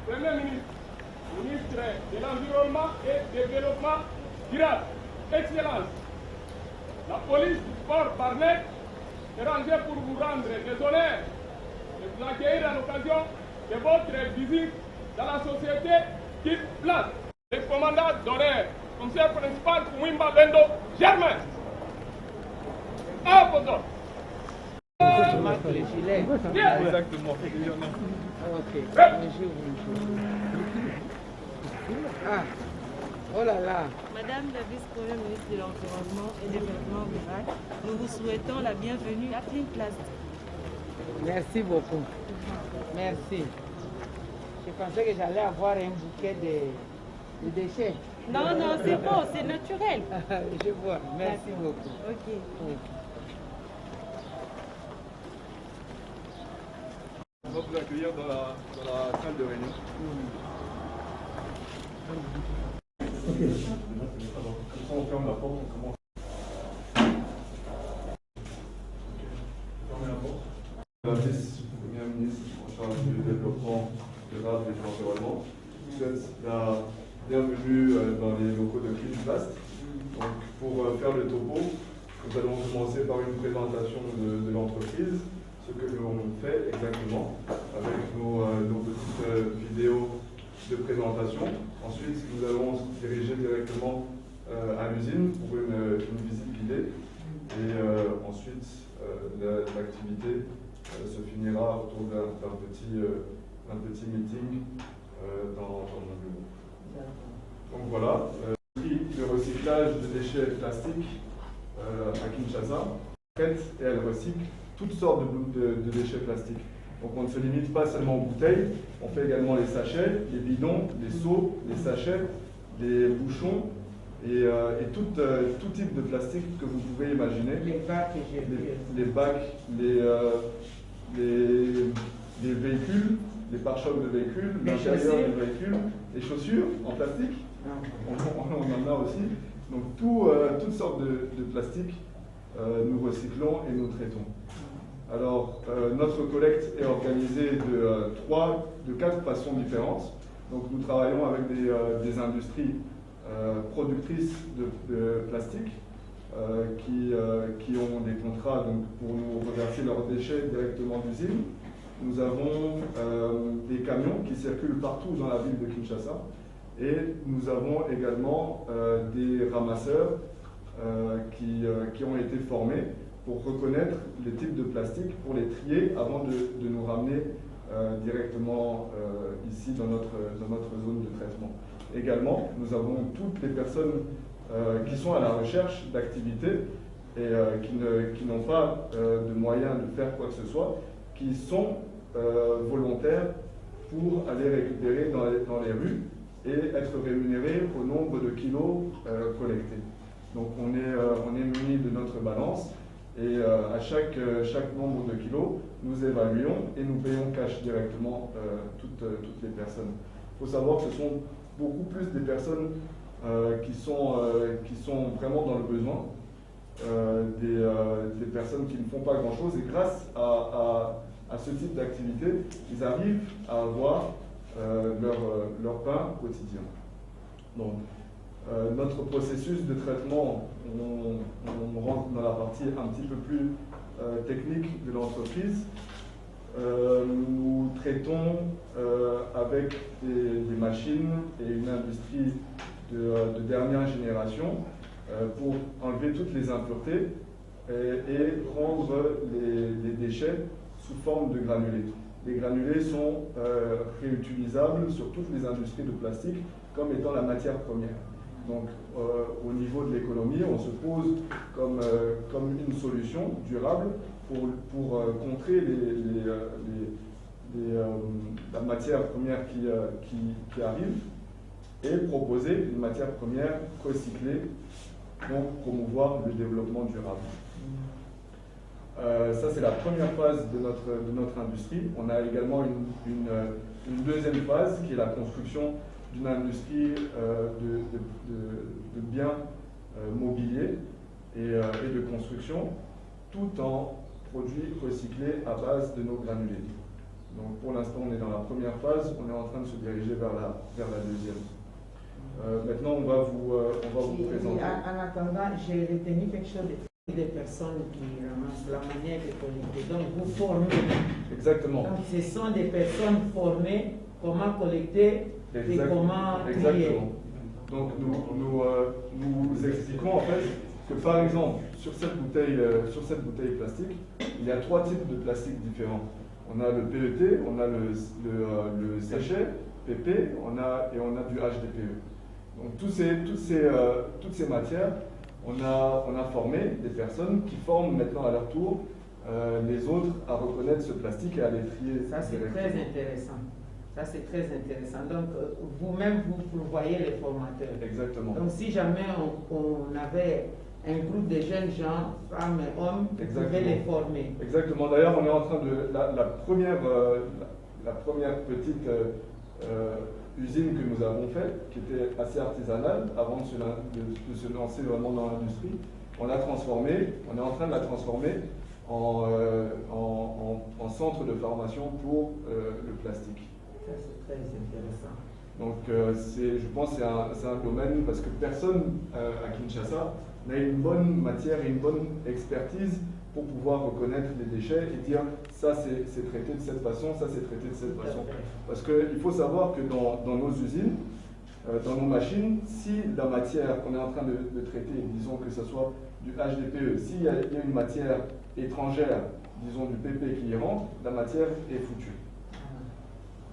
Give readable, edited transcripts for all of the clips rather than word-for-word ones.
Premier ministre, ministre de l'Environnement et du Développement durable, Excellence, la police du sport Barnet est rangée pour vous rendre des honneurs et vous accueillir à l'occasion de votre visite dans la société Type Place. Le commandant d'honneur, commissaire principal Kouimba Bendo Germain. À vos ordres. Exactement. Ok. Bonjour. Ah, oh là là. Madame la vice-première ministre de l'Environnement et du Développement rural, nous vous souhaitons la bienvenue à Clean Place. Merci beaucoup. Merci. Je pensais que j'allais avoir un bouquet de déchets. Non, non, c'est bon, c'est naturel. Je vois. Merci beaucoup. Ok. Oui. On va vous accueillir dans la salle de réunion. Ok. Alors, comme ça, on ferme la porte, on commence. Fermez la porte. La vice-première ministre en charge du développement durable et de l'environnement souhaite la bienvenue dans les locaux de Clean Place. Donc, pour faire le topo, nous allons commencer par une présentation de l'entreprise, ce que l'on fait exactement, avec nos petites vidéos de présentation. Ensuite, nous allons se diriger directement à l'usine pour une visite guidée. Et ensuite, l'activité se finira autour d'un petit meeting dans mon bureau. Donc voilà, le recyclage de déchets plastiques à Kinshasa traite et elle recycle toutes sortes de déchets plastiques. Donc on ne se limite pas seulement aux bouteilles, on fait également les sachets, les bidons, les seaux, les sachets, les bouchons et tout type de plastique que vous pouvez imaginer. Les bacs, les bacs, les véhicules, les pare-chocs de véhicules, l'intérieur des véhicules, les chaussures en plastique, on en a aussi. Donc toutes sortes de plastiques, nous recyclons et nous traitons. Alors, notre collecte est organisée de 4 façons différentes. Donc, nous travaillons avec des industries productrices de plastique qui ont des contrats donc, pour nous reverser leurs déchets directement d'usine. Nous avons des camions qui circulent partout dans la ville de Kinshasa et nous avons également des ramasseurs qui ont été formés pour reconnaître les types de plastique, pour les trier avant de nous ramener directement ici dans notre zone de traitement. Également, nous avons toutes les personnes qui sont à la recherche d'activités et qui n'ont pas de moyens de faire quoi que ce soit, qui sont volontaires pour aller récupérer dans les rues et être rémunérés au nombre de kilos collectés. Donc on est muni de notre balance et à chaque nombre de kilos, nous évaluons et nous payons cash directement toutes les personnes. Il faut savoir que ce sont beaucoup plus des personnes qui sont vraiment dans le besoin, des personnes qui ne font pas grand-chose, et grâce à ce type d'activité, ils arrivent à avoir leur pain quotidien. Donc, notre processus de traitement, on rentre dans la partie un petit peu plus technique de l'entreprise. Nous traitons avec des machines et une industrie de dernière génération pour enlever toutes les impuretés et rendre les déchets sous forme de granulés. Les granulés sont réutilisables sur toutes les industries de plastique comme étant la matière première. Donc au niveau de l'économie, on se pose comme une solution durable pour contrer la matière première qui arrive et proposer une matière première recyclée pour promouvoir le développement durable. Ça, c'est la première phase de notre industrie. On a également une deuxième phase qui est la construction d'une industrie de biens mobiliers et de construction, tout en produits recyclés à base de nos granulés. Donc pour l'instant, on est dans la première phase, on est en train de se diriger vers la deuxième. Maintenant, on va vous présenter. En attendant, j'ai retenu quelque chose des personnes qui ramassent la manière de collecter. Donc, vous formez. Exactement. Donc, ce sont des personnes formées comment collecter et comment trier. Exactement. Donc, nous expliquons en fait que, par exemple, sur cette bouteille plastique, il y a 3 types de plastique différents. On a le PET, on a le sachet, PP, et on a du HDPE. Donc, toutes ces matières, on a formé des personnes qui forment maintenant à leur tour les autres à reconnaître ce plastique et à les trier. Ça, c'est très intéressant. Ça, c'est très intéressant. Donc, vous-même, vous voyez les formateurs. Exactement. Donc, si jamais on avait un groupe de jeunes gens, femmes et hommes, vous pouvez les former. Exactement. D'ailleurs, on est en train de... La première petite usine que nous avons faite, qui était assez artisanale, avant de se lancer vraiment dans l'industrie, on l'a transformée, on est en train de la transformer en centre de formation pour le plastique. Ça, c'est très intéressant. Donc, je pense que c'est un domaine, parce que personne à Kinshasa n'a une bonne matière et une bonne expertise pour pouvoir reconnaître les déchets et dire ça c'est traité de cette façon, ça c'est traité de cette façon. Parce qu'il faut savoir que dans nos usines, dans nos machines, si la matière qu'on est en train de traiter, disons que ce soit du HDPE, s'il y a une matière étrangère, disons du PP qui y rentre, la matière est foutue.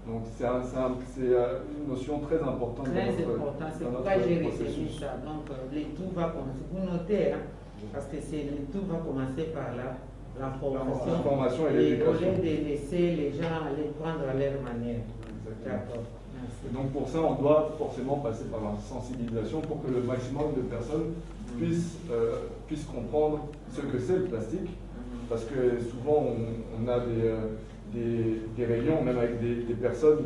Donc c'est une notion très importante. Très important, c'est pourquoi j'ai retenu ça. Donc le tout va commencer, vous notez, hein, parce que le tout va commencer par la formation. La formation et l'éducation. Au lieu de laisser les gens aller prendre à leur manière. D'accord, merci. Et donc pour ça, on doit forcément passer par la sensibilisation pour que le maximum de personnes puissent comprendre ce que c'est le plastique. Parce que souvent, on a des réunions, même avec des personnes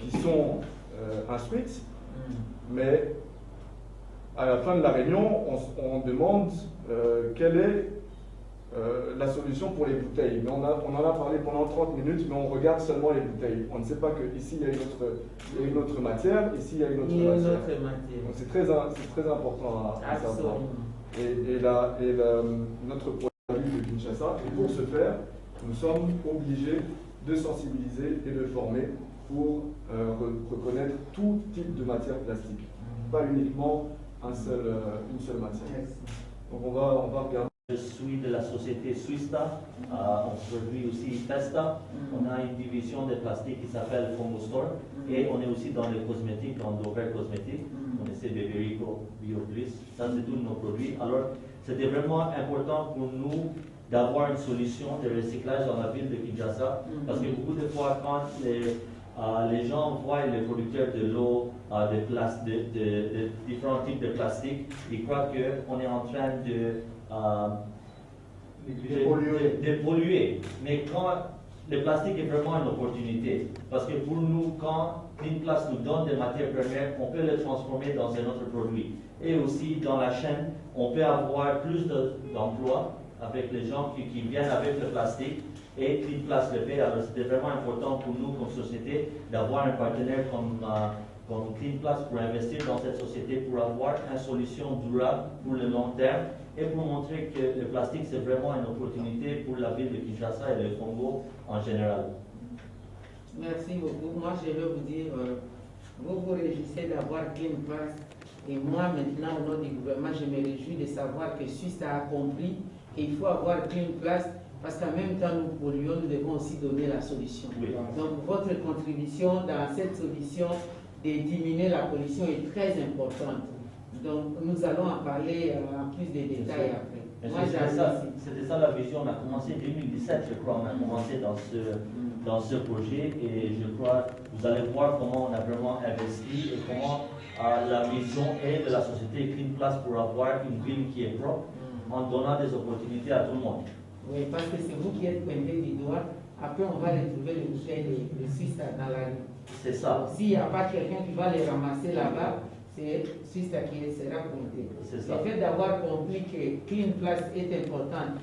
qui sont instruites, mais à la fin de la réunion, on demande quelle est la solution pour les bouteilles. Mais on en a parlé pendant 30 minutes, mais on regarde seulement les bouteilles. On ne sait pas qu'ici il y a une autre matière, ici il y a une autre matière. Donc c'est très important à savoir. Et notre produit de Kinshasa, et pour ce faire, nous sommes obligés de sensibiliser et de former pour reconnaître tout type de matière plastique, pas uniquement une seule matière. Donc on va regarder. Je suis de la société Swista, on produit aussi Testa, on a une division de plastique qui s'appelle Fongo Store et on est aussi dans les cosmétiques, dans l'over cosmétique, on essaie de BioPlus, ça c'est tous nos produits. Alors c'était vraiment important pour nous d'avoir une solution de recyclage dans la ville de Kinshasa parce que beaucoup de fois quand les gens voient les producteurs de l'eau, de différents types de plastique, ils croient qu'on est en train de polluer. Mais quand le plastique est vraiment une opportunité, parce que pour nous, quand Cleanplast nous donne des matières premières, on peut les transformer dans un autre produit. Et aussi dans la chaîne, on peut avoir plus d'emplois avec les gens qui viennent avec le plastique. Et Cleanplast le fait. Alors c'était vraiment important pour nous comme société d'avoir un partenaire comme Cleanplast pour investir dans cette société, pour avoir une solution durable pour le long terme et pour montrer que le plastique c'est vraiment une opportunité pour la ville de Kinshasa et le Congo en général. Merci beaucoup. Moi je vais vous dire, vous vous réjouissez d'avoir Cleanplast et moi maintenant au nom du gouvernement je me réjouis de savoir que Suisse a compris qu'il faut avoir Cleanplast. Parce qu'en même temps, nous polluons, nous devons aussi donner la solution. Oui. Donc, votre contribution dans cette solution de diminuer la pollution est très importante. Donc, nous allons en parler en plus de détails après. C'était ça la vision. On a commencé en 2017, je crois. On a commencé dans ce projet et je crois vous allez voir comment on a vraiment investi et comment la vision est de la société Cleanplast pour avoir une ville qui est propre en donnant des opportunités à tout le monde. Oui, parce que c'est vous qui êtes pointé du doigt. Après, on va retrouver les bouteilles de Suisse dans la rue. C'est ça. S'il n'y a pas quelqu'un qui va les ramasser là-bas, c'est Suisse qui sera pointé. C'est ça. Le fait d'avoir compris que Cleanplast est important,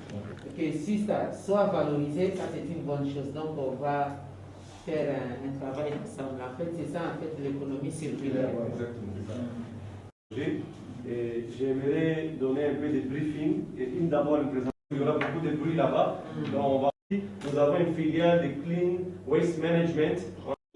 que Suisse soit valorisé, ça c'est une bonne chose. Donc, on va faire un travail ensemble. En fait, c'est ça, en fait, l'économie circulaire. Exactement. Et j'aimerais donner un peu de briefing et d'abord une présentation. Il y aura beaucoup de bruit là-bas. Donc nous avons une filiale de Clean Waste Management.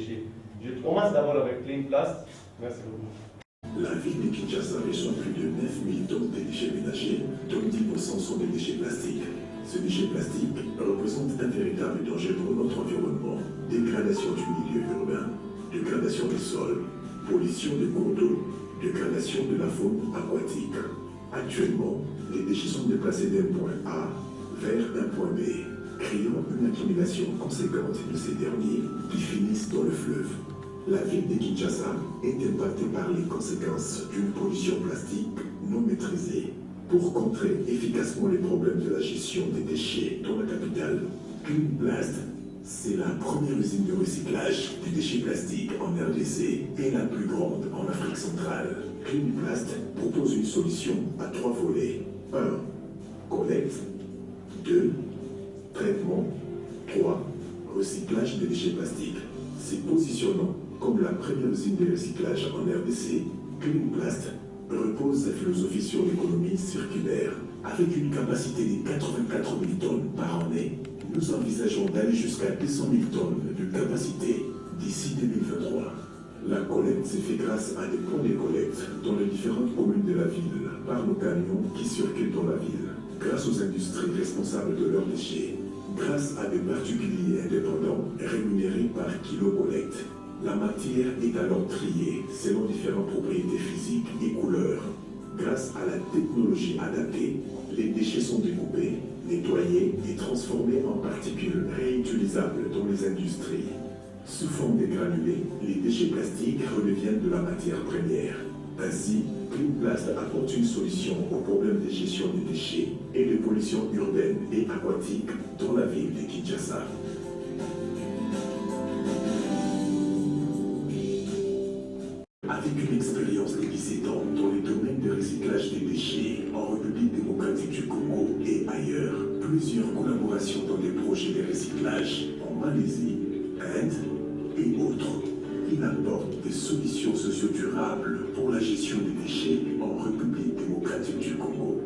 Je commence d'abord avec Cleanplast. Merci beaucoup. La ville de Kinshasa reçoit plus de 9000 tonnes de déchets ménagers, dont 10% sont des déchets plastiques. Ce déchet plastique représente un véritable danger pour notre environnement. Dégradation du milieu urbain, dégradation des sols, pollution des cours d'eau, dégradation de la faune aquatique. Actuellement, les déchets sont déplacés d'un point A vers un point B, créant une accumulation conséquente de ces derniers qui finissent dans le fleuve. La ville de Kinshasa est impactée par les conséquences d'une pollution plastique non maîtrisée. Pour contrer efficacement les problèmes de la gestion des déchets dans la capitale, Cleanplast, c'est la première usine de recyclage des déchets plastiques en RDC et la plus grande en Afrique centrale. Cleanplast propose une solution à 3 volets. 1. Collecte. 2. Traitement. 3. Recyclage des déchets plastiques. Se positionnant comme la première usine de recyclage en RDC, Cleanplast repose sa philosophie sur l'économie circulaire. Avec une capacité de 84 000 tonnes par année, nous envisageons d'aller jusqu'à 200 000 tonnes de capacité d'ici 2023. La collecte se fait grâce à des points de collecte dans les différentes communes de la ville, par nos camions qui circulent dans la ville, grâce aux industries responsables de leurs déchets, grâce à des particuliers indépendants rémunérés par kilo collecte. La matière est alors triée selon différentes propriétés physiques et couleurs. Grâce à la technologie adaptée, les déchets sont découpés, nettoyés et transformés en particules réutilisables dans les industries. Sous forme de granulés, les déchets plastiques redeviennent de la matière première. Ainsi, Cleanplast apporte une solution au problème de gestion des déchets et de pollution urbaine et aquatique dans la ville de Kinshasa. Avec une expérience de 17 ans dans les domaines de recyclage des déchets en République démocratique du Congo et ailleurs, plusieurs collaborations dans des projets de recyclage en Malaisie, Inde et autres, il apporte des solutions socio-durables pour la gestion des déchets en République démocratique du Congo.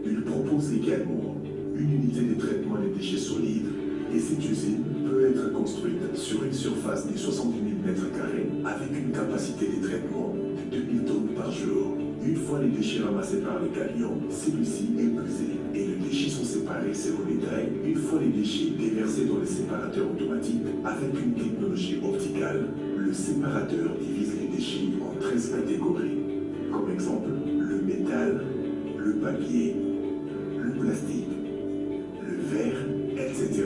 Il propose également une unité de traitement des déchets solides et cette usine peut être construite sur une surface de 60 000 m² avec une capacité de traitement de 2000 tonnes par jour. Une fois les déchets ramassés par le camion, celui-ci est pesé et les déchets sont séparés selon les tailles. Une fois les déchets déversés dans les séparateurs automatiques, avec une technologie opticale, le séparateur divise les déchets en 13 catégories. Comme exemple, le métal, le papier, le plastique, le verre, etc.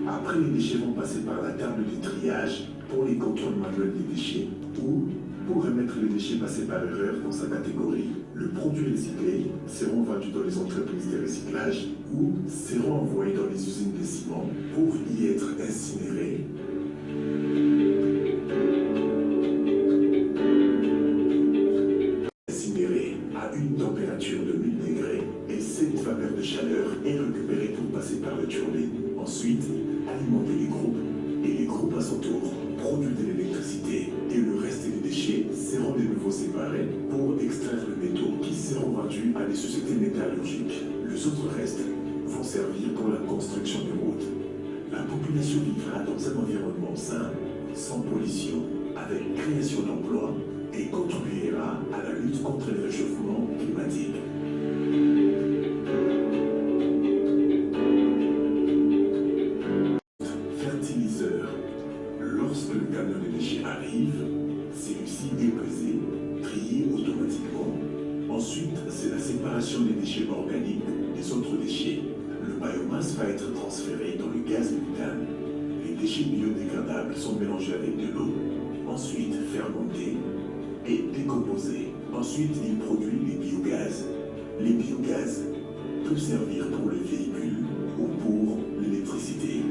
Après, les déchets vont passer par la table de triage pour les contrôles manuels des déchets ou pour remettre les déchets passés par erreur dans sa catégorie. Le produit recyclé seront vendus dans les entreprises de recyclage ou seront envoyés dans les usines de ciment pour y être incinérés. Incinérés à une température de 1000 degrés et cette vapeur de chaleur est récupérée pour passer par le turbine. Ensuite, alimenter les groupes et les groupes à son tour produisent de l'électricité et le reste des déchets seront de nouveau séparés pour extraire le métaux qui seront vendus à des sociétés métallurgiques. Les autres restes vont servir pour la construction de routes. La population vivra dans un environnement sain, sans pollution, avec création d'emplois et contribuera à la lutte contre le réchauffement climatique. Fertiliseur. Lorsque le camion de déchets arrive, celui-ci est pesé, trié automatiquement. Ensuite, c'est la séparation des déchets organiques des autres déchets. Le biomasse va être transféré dans le gaz méthane. Les déchets biodégradables sont mélangés avec de l'eau, ensuite fermentés et décomposés. Ensuite, il produit les biogaz. Les biogaz peuvent servir pour les véhicules ou pour l'électricité.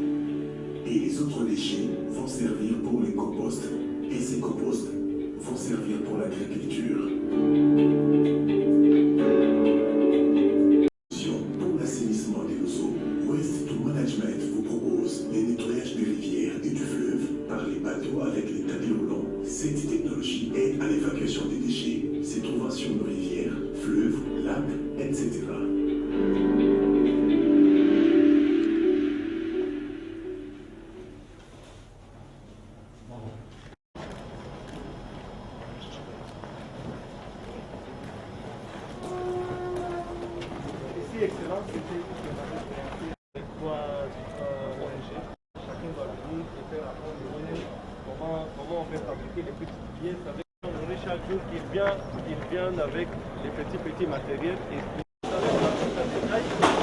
Et les autres déchets vont servir pour les composts. Et ces composts vont servir pour l'agriculture. Pour l'assainissement des eaux, Waste to Management vous propose les nettoyages des rivières et du fleuve par les bateaux avec les tapis roulants. Cette technologie aide à l'évacuation des déchets, se trouvant sur nos rivières, fleuves, lacs, etc. Ici, excellent, c'était avec quoi ONG. Chacun doit venir et faire apprendre comment on peut fabriquer les petits billets. On est chaque jour qu'ils viennent avec les petits matériels et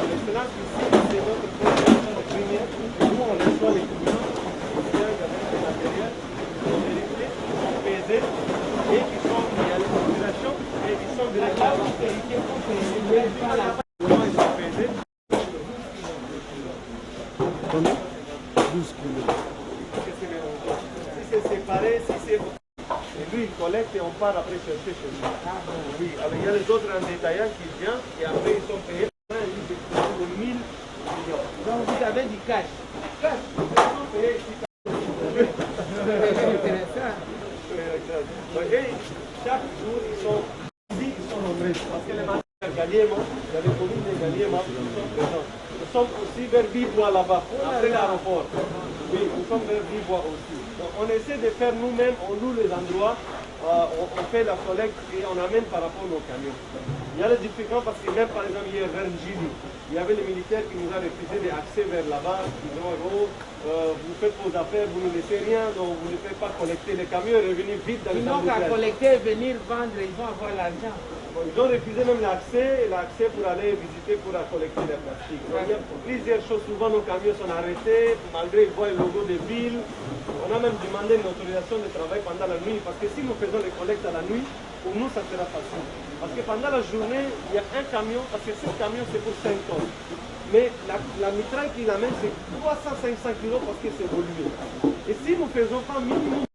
l'excellence ici, c'est notre coordination première. Nous, on reçoit les clients qui viennent avec des matériels, qui sont vérifiés, qui sont pesés et qui sont, il y a les populations et ils sont directement vérifiés pour payer. Comment ils sont pesés? Combien? 12 kilos. Si c'est séparé, si c'est... Et lui, il collecte et on part après chercher chez lui. Oui, alors il y a les autres en détaillant qui viennent et après ils sont payés. De 1000 millions. Donc vous avez du cash. Cash, ils sont payés ici. Et chaque jour, ils sont nombreux. Parce que les matières Galiema, dans les communes de Galiema, ils sont présents. Nous sommes aussi vers Bibois là-bas, après l'aéroport. Oui, nous sommes vers Bibois aussi. Donc on essaie de faire nous-mêmes, on loue les endroits, on fait la collecte et on amène par rapport aux camions. Il y a des difficultés parce que même par exemple hier vers Njili, il y avait les militaires qui nous ont refusé d'accès vers là-bas. Ils ont dit, vous faites vos affaires, vous ne laissez rien, donc vous ne faites pas collecter les camions et revenir vite dans les Ils n'ont qu'à collecter, venir vendre, ils vont avoir l'argent. Ils ont refusé même l'accès pour aller visiter, pour collecter les plastiques. Donc, il y a plusieurs choses. Souvent, nos camions sont arrêtés, malgré qu'ils voient le logo des villes. On a même demandé une autorisation de travail pendant la nuit, parce que si nous faisons les collectes à la nuit, pour nous, ça sera facile. Parce que pendant la journée, il y a un camion, parce que ce camion, c'est pour 5 tonnes. Mais la mitraille qu'il amène, c'est 300-500 kilos parce que c'est volumineux. Et si nous ne faisons pas minimum...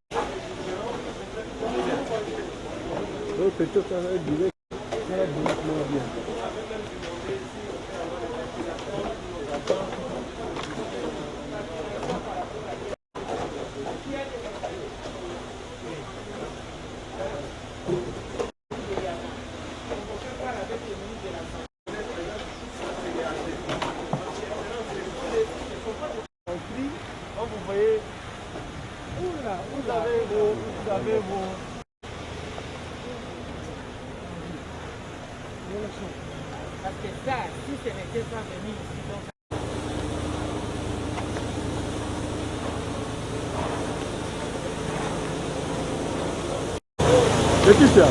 Quand vous voyez, vous avez vos chose. Parce que ça, si ce n'était pas venu ici, donc C'est qui ça?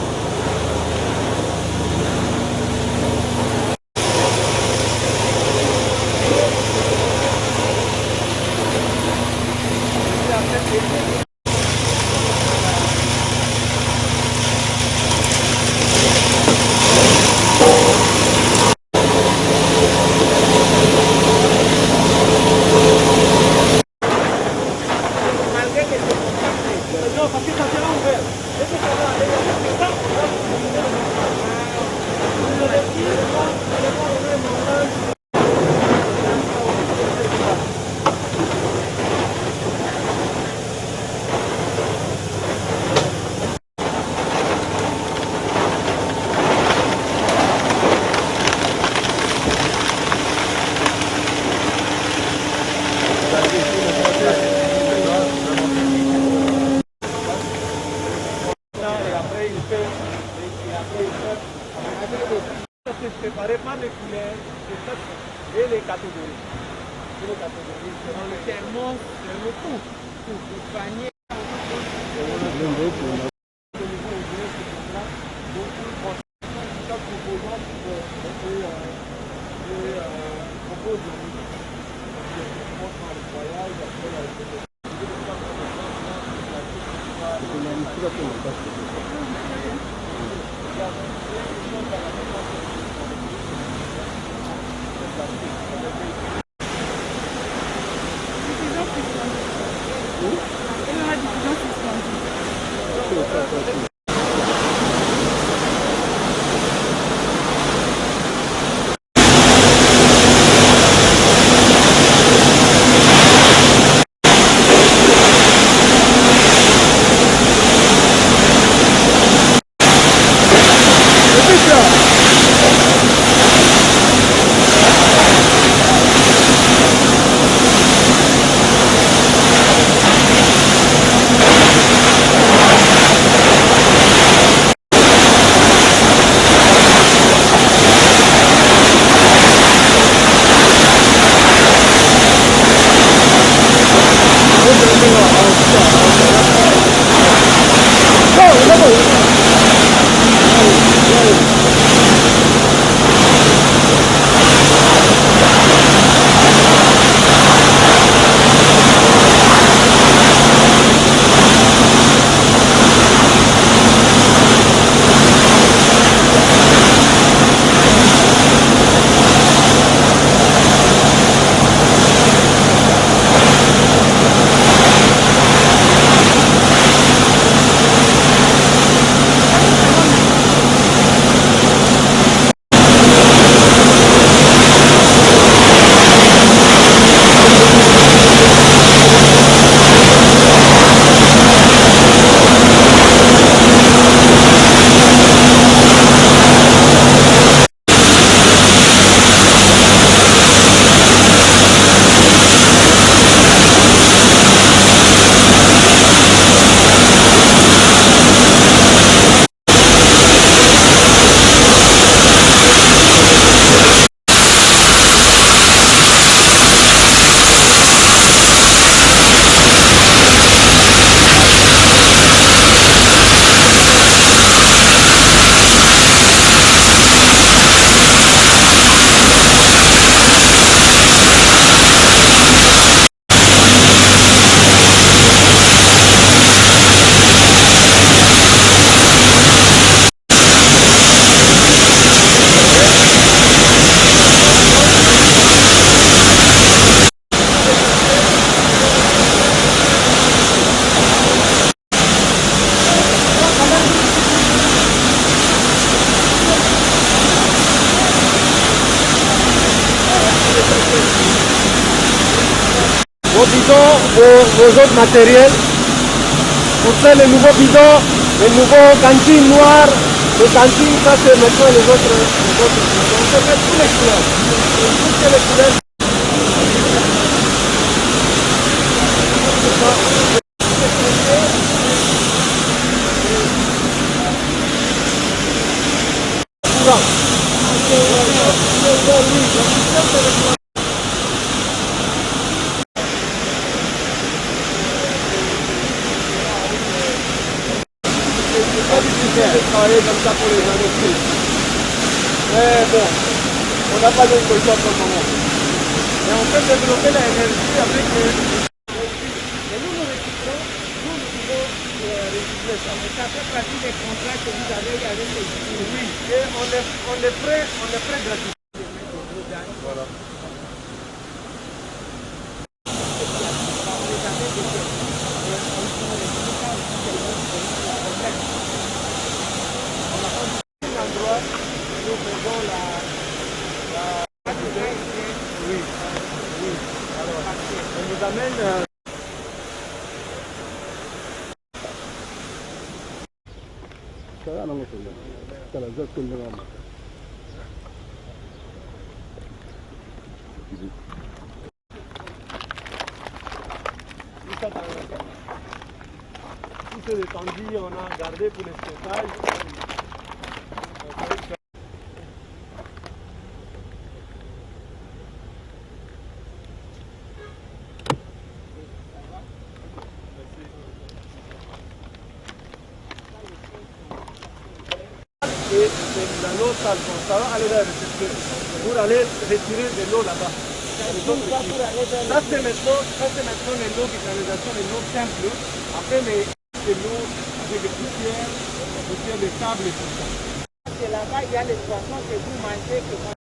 Préparé par les couleurs et les catégories. dans le thermos, le tout, le panier. Vos bidons, vos autres matériels, pour faire les nouveaux bidons, les nouveaux cantines noires, les cantines, ça c'est maintenant les autres bidons. On peut mettre tous les couleurs. Toutes les couleurs. Courant. de travailler comme ça pour les industries. Mais bon, on n'a pas de solution pour le moment. Et on peut développer l'énergie avec les... Et nous recyclons, nous pouvons recycler ça. Mais ça fait partie des contrats que vous avez avec les usines. Oui, et on les prête gratuitement. Voilà. Tout c'est détendu, on a gardé pour le stockage. Et c'est dans l'eau sale, ça va aller vers le circuit pour aller retirer de l'eau là-bas. Ça c'est maintenant les eaux de canalisation, les eaux simples. Après c'est l'eau avec des poussières de sable et tout ça. C'est là-bas, il y a les poissons que vous mangez, que moi.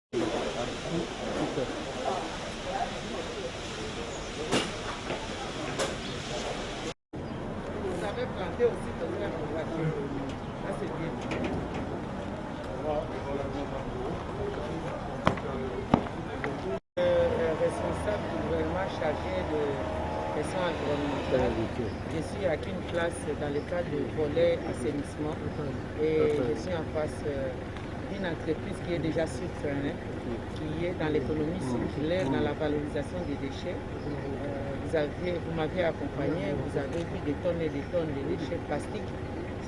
Vous avez planté aussi dans la voiture. Ça c'est bien. Responsable du gouvernement chargé de question environnementale. Je suis à une place dans le cadre du volet assainissement et je suis en face d'une entreprise qui est déjà sur terrain, qui est dans l'économie circulaire, dans la valorisation des déchets. Vous m'avez accompagné, vous avez vu des tonnes et des tonnes de déchets plastiques.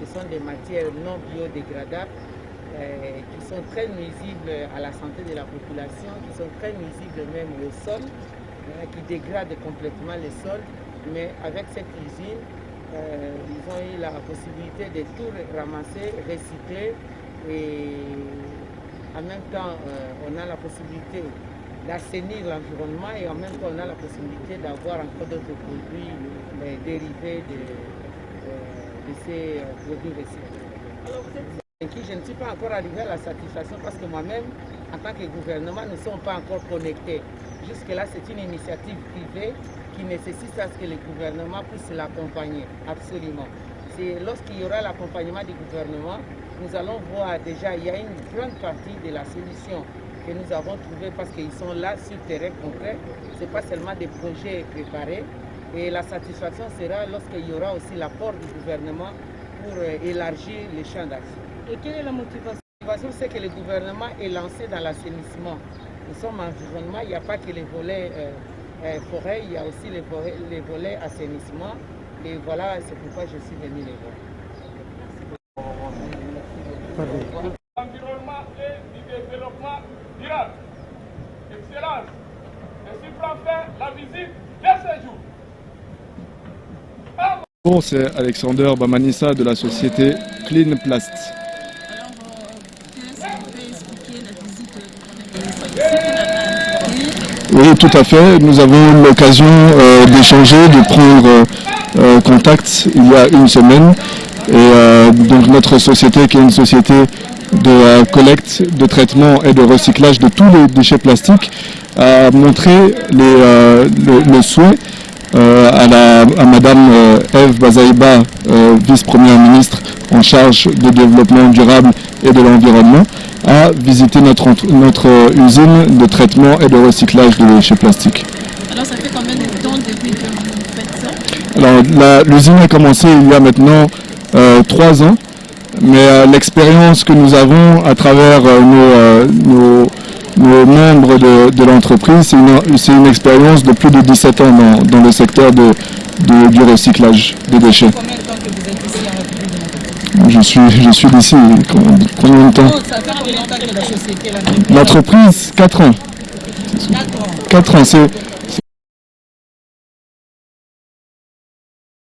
Ce sont des matières non biodégradables qui sont très nuisibles à la santé de la population, qui sont très nuisibles même au sol, qui dégradent complètement le sol. Mais avec cette usine, ils ont eu la possibilité de tout ramasser, recycler et en même temps on a la possibilité d'assainir l'environnement et en même temps on a la possibilité d'avoir encore d'autres produits dérivés de ces produits recyclés. Je ne suis pas encore arrivé à la satisfaction parce que moi-même, en tant que gouvernement, nous ne sommes pas encore connectés. Jusque-là, c'est une initiative privée qui nécessite à ce que le gouvernement puisse l'accompagner, absolument. C'est lorsqu'il y aura l'accompagnement du gouvernement, nous allons voir déjà, il y a une grande partie de la solution que nous avons trouvée parce qu'ils sont là sur le terrain concret. Ce n'est pas seulement des projets préparés. Et la satisfaction sera lorsqu'il y aura aussi l'apport du gouvernement pour élargir les champs d'action. Et quelle est la motivation? La motivation, c'est que le gouvernement est lancé dans l'assainissement. Nous sommes en environnement, il n'y a pas que les volets forêt, il y a aussi les volets assainissement. Et voilà, c'est pourquoi je suis venu les voir. L'environnement et du développement durable. Excellence. Ainsi prend fin la visite de ce jour. Bon, c'est Alexander Bamanissa de la société Clean Plast. Oui, tout à fait. Nous avons eu l'occasion d'échanger, de prendre contact il y a une semaine. Et donc notre société, qui est une société de collecte, de traitement et de recyclage de tous les déchets plastiques, a montré le souhait à Madame Eve Bazaïba, vice-première ministre en charge du développement durable et de l'environnement, à visiter notre usine de traitement et de recyclage de déchets plastiques. Alors ça fait combien de temps depuis que vous faites ça? Alors l'usine a commencé il y a maintenant 3 ans, mais l'expérience que nous avons à travers nos membres de l'entreprise, c'est une expérience de plus de 17 ans dans le secteur du recyclage des déchets. Combien de temps que vous êtes ici en République démocratique? Je suis d'ici. Combien de temps? Ça fait combien de temps que la société, l'entreprise 4 ans. 4 ans. 4 ans.